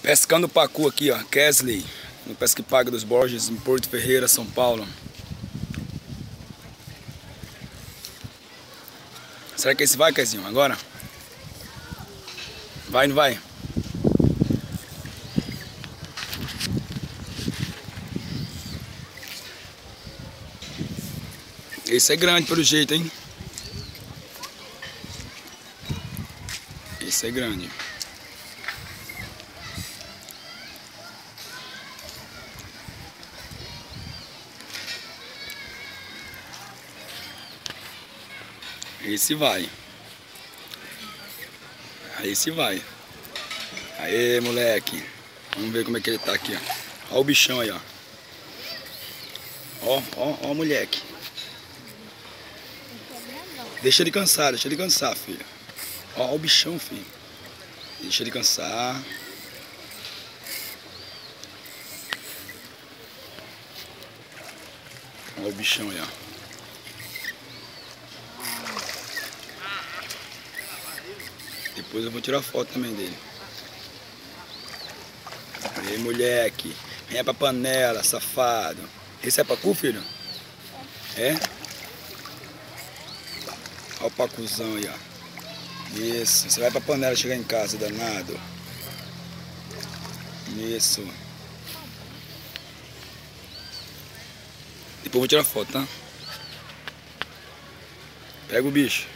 Pescando pacu aqui, ó, Kesley, no Pesca e Paga dos Borges, em Porto Ferreira, São Paulo. Será que esse vai, Kezinho, agora? Vai, não vai? Esse é grande pelo jeito, hein? Esse é grande. Esse vai. Esse vai. Aê, moleque. Vamos ver como é que ele tá aqui, ó. Ó o bichão aí, ó. Ó, moleque. Deixa ele cansar, filho. Ó o bichão, filho. Deixa ele cansar. Ó o bichão aí, ó. Depois eu vou tirar foto também dele. Aí, moleque. Venha pra panela, safado. Esse é pacu, filho? É? Olha o pacuzão aí, ó. Isso. Você vai pra panela chegar em casa, danado. Isso. Depois eu vou tirar foto, tá? Pega o bicho.